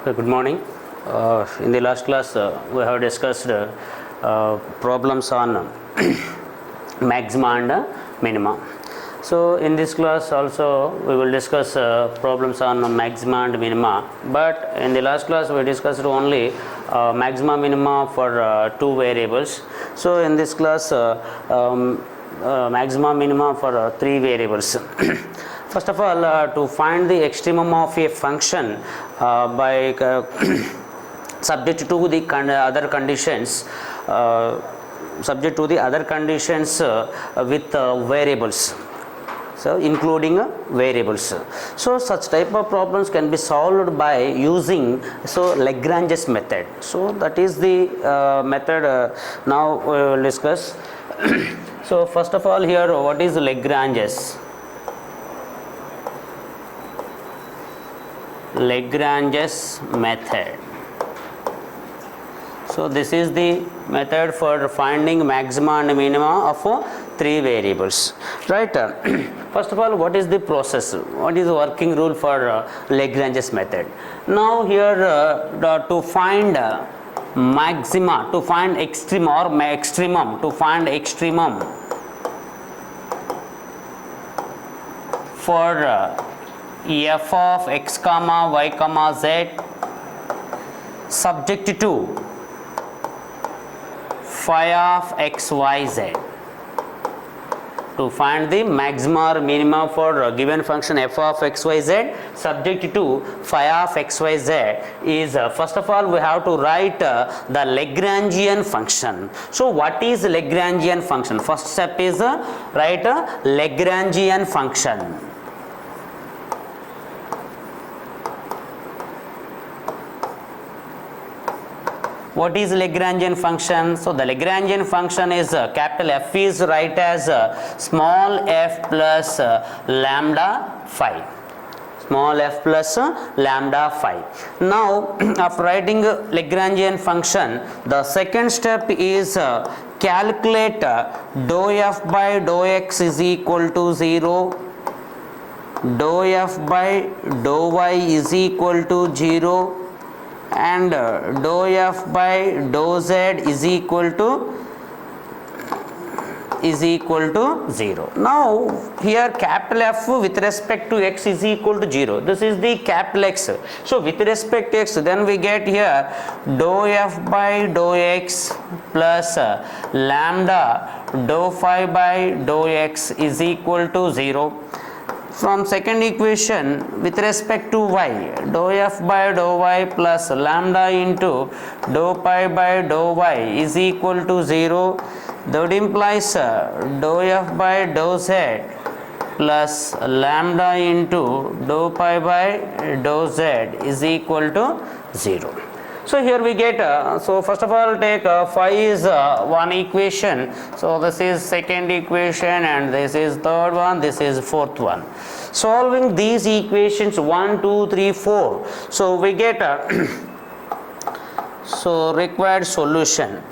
Good morning. In the last class, we have discussed problems on maxima and minima. So, in this class also we will discuss problems on maxima and minima. But in the last class we discussed only maxima minima for two variables. So, in this class maxima minima for three variables. First of all, to find the extremum of a function by subject to the other conditions, with variables. So, including variables. So, such type of problems can be solved by using Lagrange's method. So, that is the method now we will discuss. So, first of all, here what is Lagrange's method? So, this is the method for finding maxima and minima of three variables, right? First of all, what is the process? What is the working rule for Lagrange's method? Now, here to find maxima, to find extrema or extremum, to find extremum for f of x comma y comma z subject to phi of x y z. To find the maxima or minima for a given function f of x y z subject to phi of x y z is first of all we have to write the Lagrangian function. So, what is Lagrangian function? First step is write a Lagrangian function. What is Lagrangian function? So, the Lagrangian function is capital F is write as small f plus lambda phi. Small f plus lambda phi. Now, after writing Lagrangian function, the second step is calculate dou f by dou x is equal to 0, dou f by dou y is equal to 0, and dou f by dou z is equal to 0. Now, here capital F with respect to x is equal to 0. This is the capital X. So, with respect to x, then we get here dou f by dou x plus lambda dou phi by dou x is equal to 0. From second equation with respect to y, dou f by dou y plus lambda into dou pi by dou y is equal to 0. That implies dou f by dou z plus lambda into dou pi by dou z is equal to 0. So, here we get, so first of all take phi is one equation. So, this is second equation and this is third one, this is fourth one. Solving these equations 1, 2, 3, 4. So, we get so required solution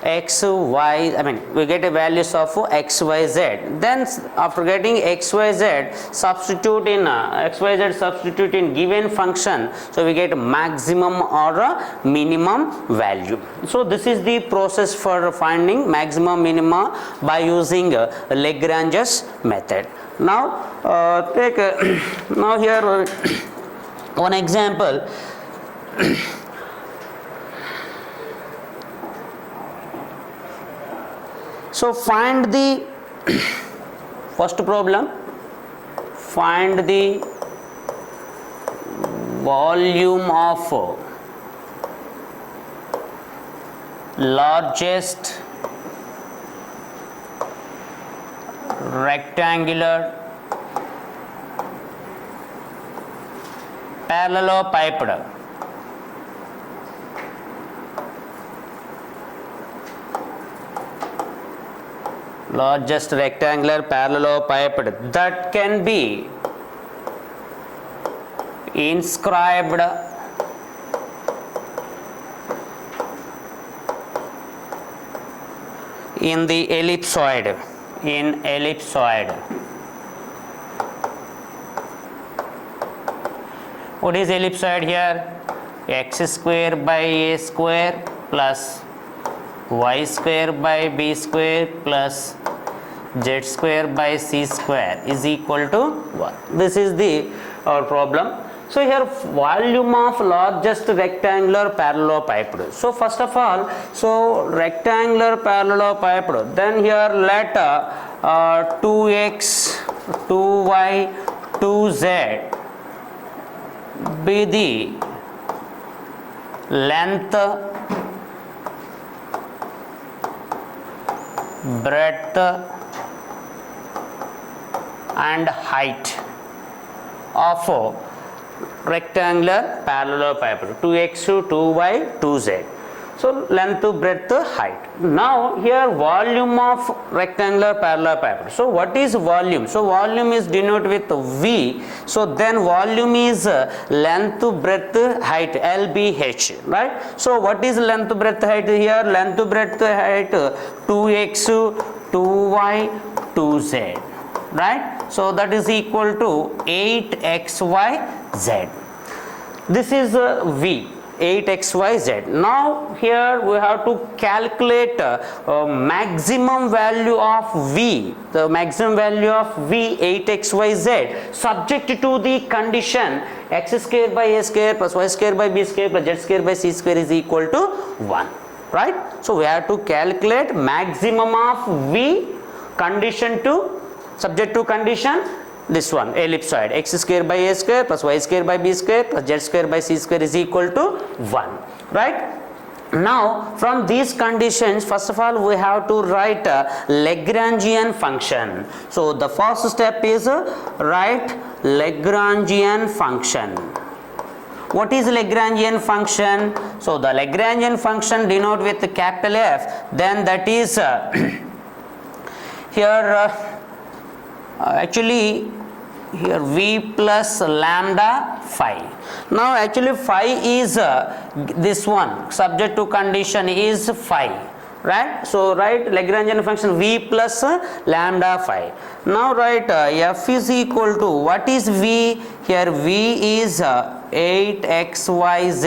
x, y, we get a values of x, y, z. Then after getting x, y, z, substitute in given function. So, we get maximum or minimum value. So, this is the process for finding maximum minima by using Lagrange's method. Now, take now here one example. So, find the first problem, find the volume of largest rectangular parallelepiped parallelepiped that can be inscribed in the ellipsoid. What is ellipsoid here? x square by a square plus y square by b square plus z square by c square is equal to 1. This is the our problem. So here volume of largest rectangular parallelepiped. So first of all, so rectangular parallelepiped, then here let 2x, 2y, 2z be the length, breadth and height of rectangular parallelepiped, 2x, 2y, 2z. So length, breadth, height. Now here volume of rectangular parallelepiped. So what is volume? So volume is denoted with V. So then volume is length, breadth, height, LBH, right? So what is length, breadth, height here? Length, breadth, height 2x, 2y, 2z, right? So that is equal to 8xyz. This is V, 8xyz. Now here we have to calculate maximum value of V, the maximum value of V 8xyz subject to the condition x square by a square plus y square by b square plus z square by c square is equal to 1, right? So we have to calculate maximum of V condition to subject to condition this one, ellipsoid, x square by a square plus y square by b square plus z square by c square is equal to 1, right? Now from these conditions, first of all we have to write a Lagrangian function. So the first step is write Lagrangian function. What is Lagrangian function? So the Lagrangian function denote with capital F, then that is here actually here V plus lambda phi. Now actually phi is this one, subject to condition is phi, right? So write Lagrangian function V plus lambda phi. Now write f is equal to, what is V? Here V is 8xyz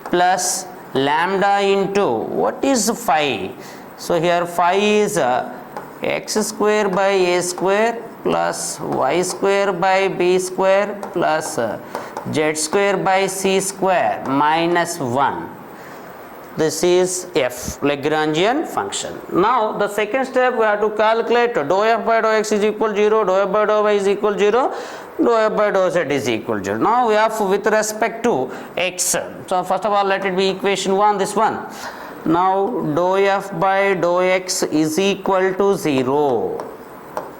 plus lambda into, what is phi? So here phi is x square by a square plus y square by b square plus z square by c square minus 1. This is f, Lagrangian function. Now the second step we have to calculate dou f by dou x is equal 0, dou f by dou y is equal 0, dou f by dou z is equal 0. Now we have with respect to x. So first of all let it be equation 1, this one. Now dou f by dou x is equal to 0.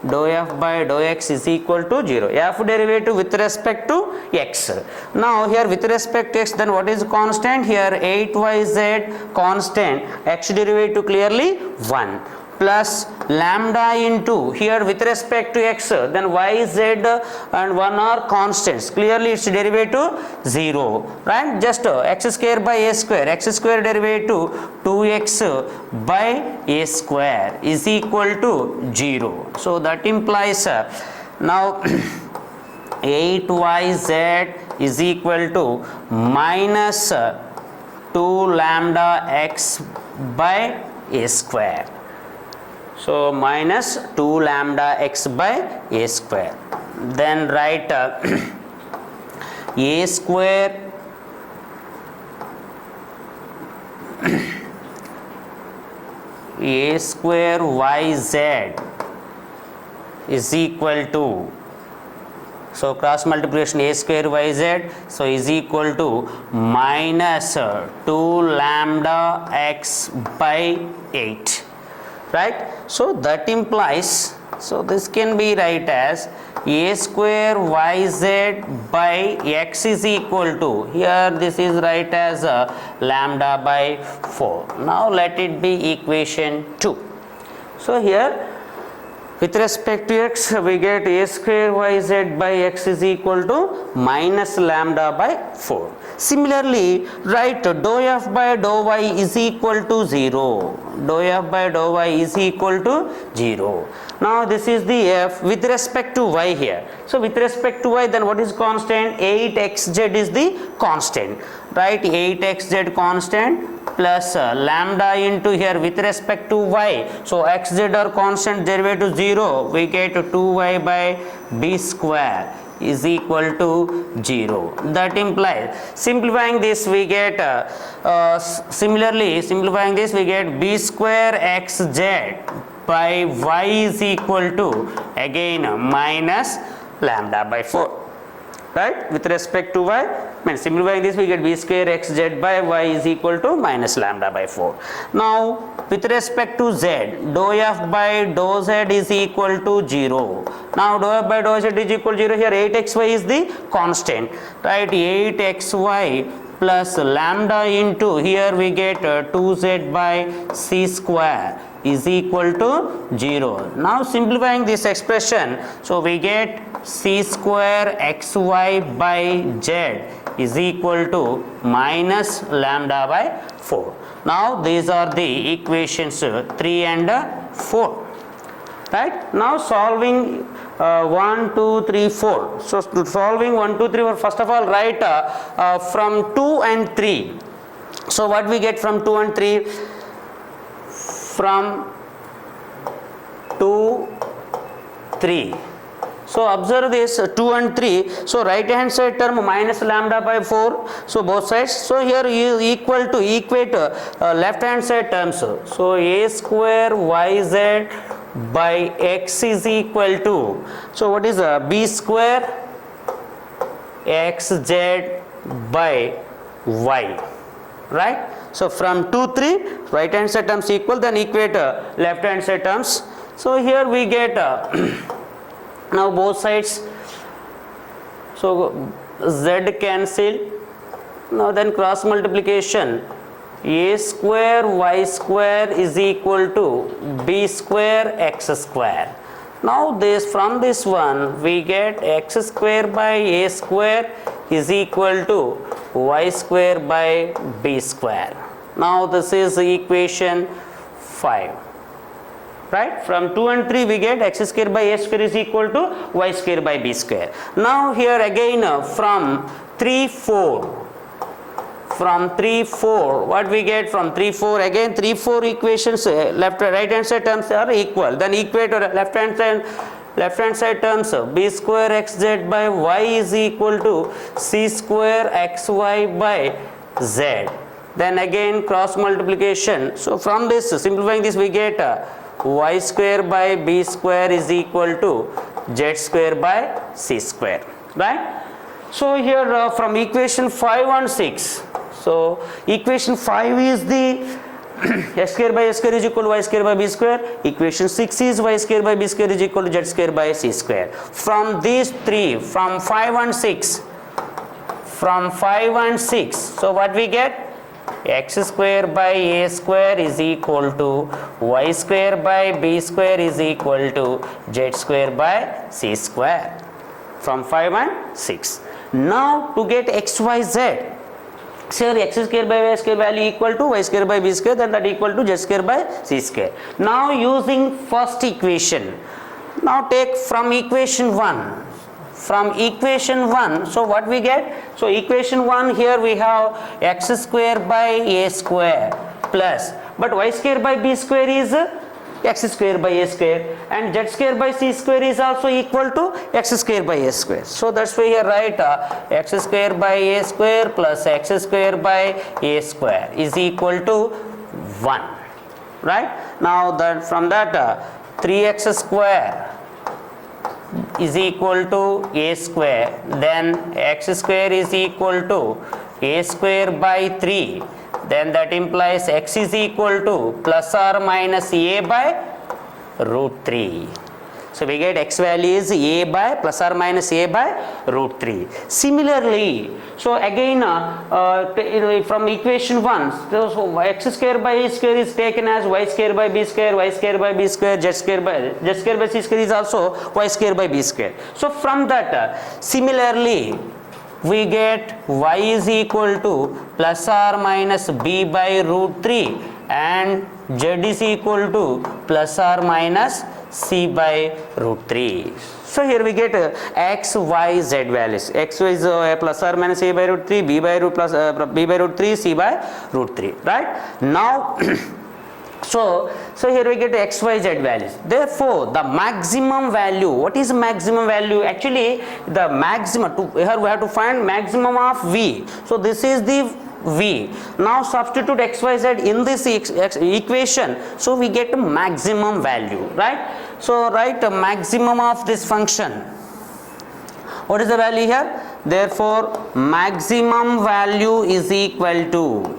Dou f by dou x is equal to 0. F derivative with respect to x. Now here with respect to x, then what is constant? Here 8yz constant, x derivative clearly 1 plus lambda into, here with respect to x, then yz and 1 are constants, clearly its derivative 0, right? Just x square by a square, x square derivative 2x by a square is equal to 0. So that implies now 8yz is equal to minus 2 lambda x by a square. So minus 2 lambda x by a square. Then write a square a square yz is equal to, so cross multiplication a square yz, so is equal to minus 2 lambda x by 8, right? So that implies, so this can be write as a square yz by x is equal to, here this is write as lambda by 4. Now let it be equation 2. So here with respect to x we get a square yz by x is equal to minus lambda by 4. Similarly write dou f by dou y is equal to 0. Dou f by dou y is equal to 0. Now this is the f with respect to y here. So with respect to y, then what is constant? 8xz is the constant. right, 8xz constant plus lambda into here with respect to y. So xz are constant, derivative 0, we get 2y by b square is equal to 0. That implies, simplifying this we get similarly simplifying this we get b square xz by y is equal to again minus lambda by 4, right, with respect to y. When simplifying this we get b square xz by y is equal to minus lambda by 4. Now with respect to z, dou f by dou z is equal to 0. Now dou f by dou z is equal to 0. Here 8xy is the constant, right, 8xy plus lambda into here we get 2z by c square is equal to 0. Now simplifying this expression, so we get c square xy by z is equal to minus lambda by 4. Now these are the equations 3 and 4, right. Now solving 1, 2, 3, 4. So solving 1, 2, 3, 4, first of all write from 2 and 3. So what we get from 2 and 3? From 2, 3. So observe this 2 and 3. So right hand side term minus lambda by 4. So both sides. So here you equate left hand side terms. So a square yz by x is equal to, so what is b square xz by y, right. So from 2, 3 right hand side terms equal, then equate left hand side terms. So here we get now both sides, so z cancel. Now then cross multiplication, a square y square is equal to b square x square. Now this, from this one we get x square by a square is equal to y square by b square. Now this is equation 5, right. From 2 and 3 we get x square by a square is equal to y square by b square. Now here again from 3, 4. From 3, 4, what we get from 3, 4, again 3, 4 equations left right hand side terms are equal, then equate left hand side terms b square xz by y is equal to c square xy by z. Then again cross multiplication, so from this simplifying this we get y square by b square is equal to z square by c square, right. So here from equation 5 and 6, so equation 5 is the x square by s square is equal to y square by b square. Equation 6 is y square by b square is equal to z square by c square. From these three, from 5 and 6, so what we get? X square by a square is equal to y square by b square is equal to z square by c square. From 5 and 6. Now to get x, y, z, so x square by y square value equal to y square by b square, then that equal to z square by c square. Now using first equation, now take from equation 1. From equation 1, so what we get? So equation 1, here we have x square by a square plus, but y square by b square is x square by a square, and z square by c square is also equal to x square by a square. So that's why here write x square by a square plus x square by a square is equal to 1, right. Now that from that 3x square is equal to a square, then x square is equal to a square by 3, then that implies x is equal to plus or minus a by root 3. So we get x value is a by plus or minus a by root 3. Similarly, so again from equation 1, so x square by a square is taken as y square by b square, y square by b square, z square by c square is also y square by b square. So from that similarly we get y is equal to plus or minus b by root 3 and z is equal to plus or minus c by root 3. So here we get x, y, z values. X is plus or minus a by root 3, b by root plus b by root 3, c by root 3. Right? Now so here we get x, y, z values. Therefore, the maximum value. What is maximum value? Actually, the maximum. Here we have to find maximum of v. So this is the v. Now substitute x, y, z in this equation. So we get maximum value. Right? So write a maximum of this function. What is the value here? Therefore, maximum value is equal to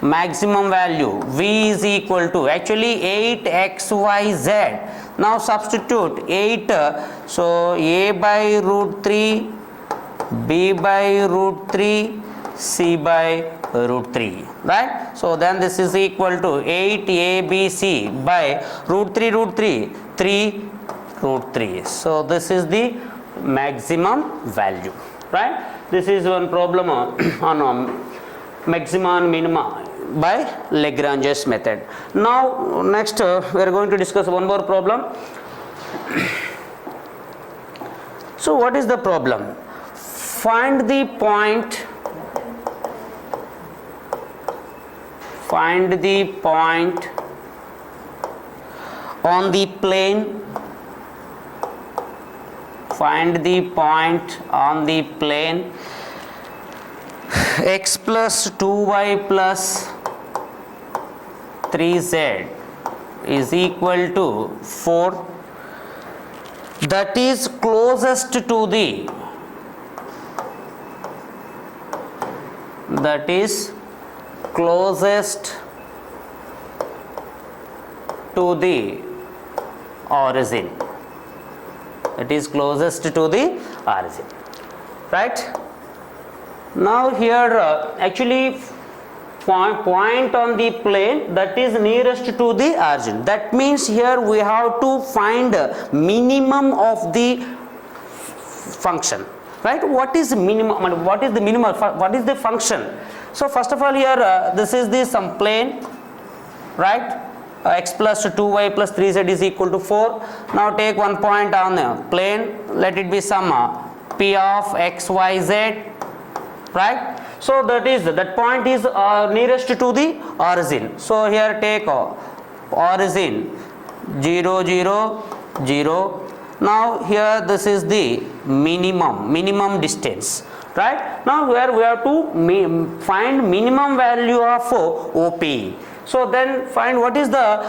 maximum value v is equal to actually 8xyz. Now substitute 8, so a by root 3, b by root 3, c by root 3, right? So then this is equal to 8abc by root 3, 3 root 3. So this is the maximum value, right? This is one problem on maxima and minima by Lagrange's method. Now next we are going to discuss one more problem. So what is the problem? Find the point on the plane x plus 2y plus 3z is equal to 4, that is closest to the origin. Right? Now here actually point on the plane that is nearest to the origin. That means here we have to find minimum of the function. Right? What is minimum? What is the minimum? What is the function? So first of all here this is the some plane, right? X plus 2y plus 3z is equal to 4. Now take one point on the plane. Let it be some p of x, y, z. Right? So that point is nearest to the origin. So here take origin 0, 0, 0. Now here this is the minimum distance. Right? Now here we have to find minimum value of OP. So then find what is the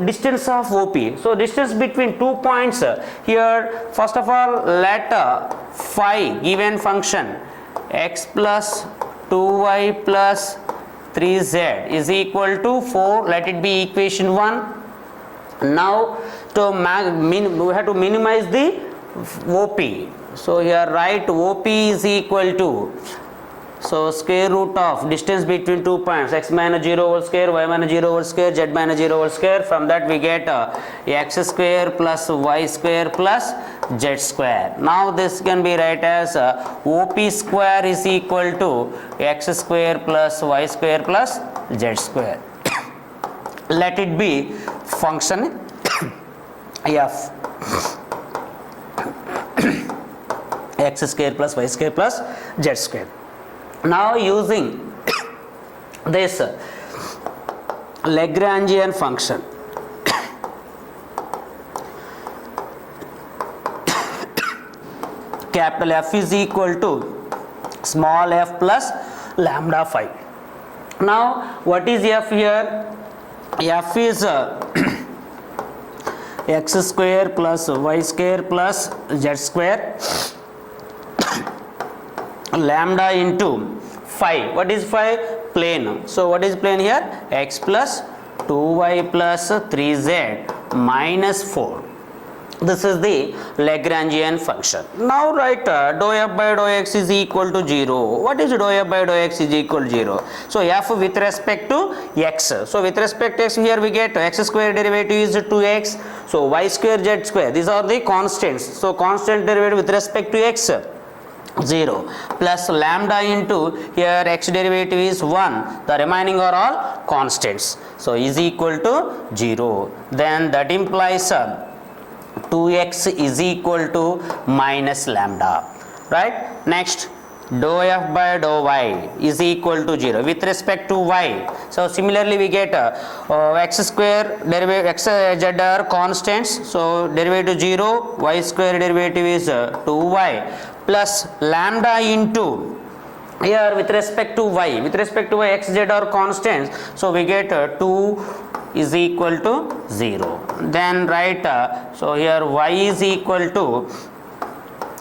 distance of OP. So distance between 2 points here. First of all, let phi given function x plus 2y plus 3z is equal to 4. Let it be equation 1. Now we have to minimize the OP. So here write OP is equal to, so square root of distance between 2 points, x minus 0 whole square, y minus 0 whole square, z minus 0 whole square. From that we get x square plus y square plus z square. Now this can be write as OP square is equal to x square plus y square plus z square. Let it be function f x square plus y square plus z square. Now using this Lagrangian function, capital F is equal to small f plus lambda phi. Now what is f here? F is x square plus y square plus z square lambda into phi. What is phi? Plane. So what is plane here? X plus 2y plus 3z minus 4. This is the Lagrangian function. Now write dou f by dou x is equal to 0. What is dou f by dou x is equal to 0? So f with respect to x. So with respect to x, here we get x square derivative is 2x. So y square z square, these are the constants. So constant derivative with respect to x. 0 plus lambda into here x derivative is 1, the remaining are all constants, so is equal to 0. Then that implies 2x is equal to minus lambda, right? Next, dou f by dou y is equal to 0 with respect to y. So similarly we get x square derivative, x z are constants, so derivative 0, y square derivative is 2y plus lambda into here with respect to y, x z are constants, so we get 2 is equal to 0. Then write so here y is equal to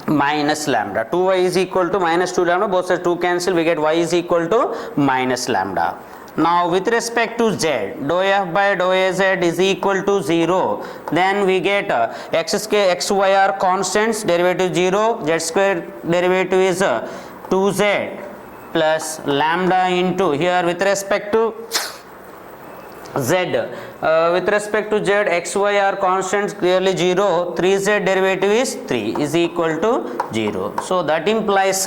minus lambda, 2y is equal to minus 2 lambda, both sides 2 cancel, we get y is equal to minus lambda. Now with respect to z, dou f by dou az is equal to 0, then we get x square x y are constants, derivative 0, z square derivative is 2z plus lambda into here with respect to z, with respect to z x y are constants, clearly 0, 3z derivative is 3 is equal to 0. So that implies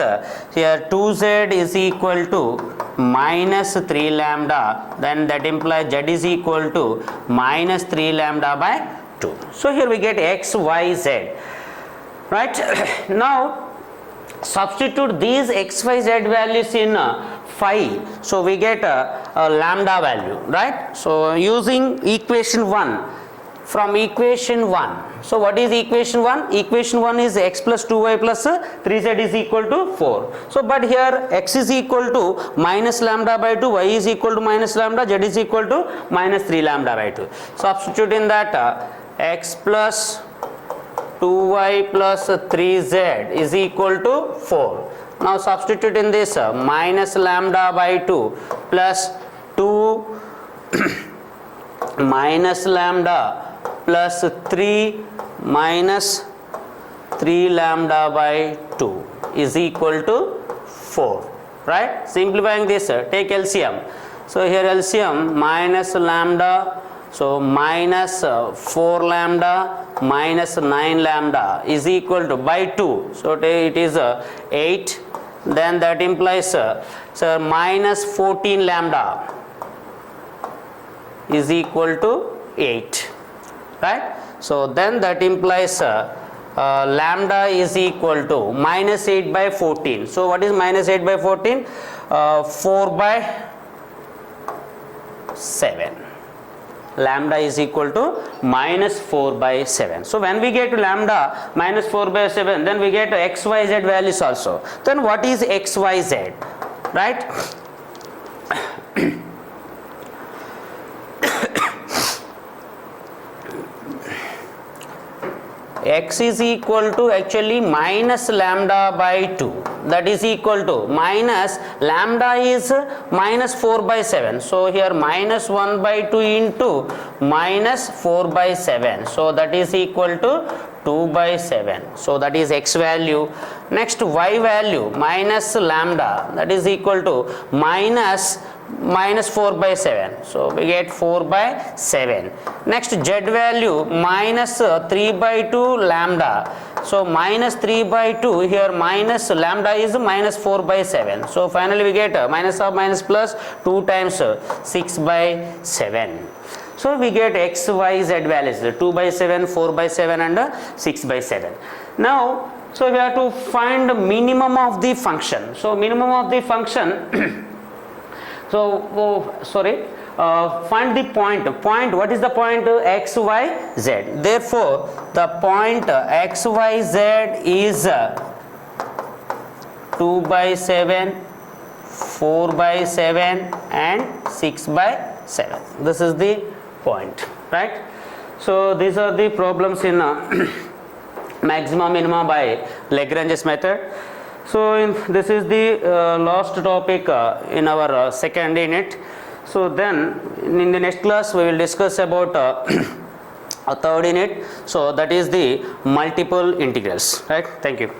here 2z is equal to minus 3 lambda, then that implies z is equal to minus 3 lambda by 2. So here we get x, y, z, right? Now substitute these x, y, z values in phi, so we get a lambda value, right? So using equation 1, from equation 1, so what is equation 1? Equation 1 is x plus 2y plus 3z is equal to 4. So but here x is equal to minus lambda by 2, y is equal to minus lambda, z is equal to minus 3 lambda by 2. Substitute in that x plus 2y plus 3z is equal to 4. Now substitute in this minus lambda by 2 plus 2 minus lambda plus 3 minus 3 lambda by 2 is equal to 4, right? Simplifying this, take LCM. So here LCM minus lambda, so minus 4 lambda minus 9 lambda is equal to by 2, so it is 8, then that implies so minus 14 lambda is equal to 8, right? So then that implies lambda is equal to minus 8 by 14. So what is minus 8 by 14? 4 by 7. Lambda is equal to minus 4 by 7. So when we get to lambda minus 4 by 7, then we get x, y, z values also. Then what is x, y, z, right? X is equal to actually minus lambda by 2, that is equal to minus lambda is minus 4 by 7, so here minus 1 by 2 into minus 4 by 7, so that is equal to 2 by 7, so that is x value. Next y value minus lambda, that is equal to minus 4 by 7, so we get 4 by 7. Next z value minus 3 by 2 lambda, so minus 3 by 2, here minus lambda is minus 4 by 7, so finally we get minus of minus plus 2 times 6 by 7. So we get x, y, z values 2 by 7, 4 by 7 and 6 by 7. Now so we have to find minimum of the function. So minimum of the function so find the point, what is the point? X, y, z. Therefore the point x, y, z is 2 by 7, 4 by 7 and 6 by 7. This is the point, right? So these are the problems in maxima minima by Lagrange's method. So this is the last topic in our second unit. So then in the next class we will discuss about a third unit, so that is the multiple integrals, right? Thank you.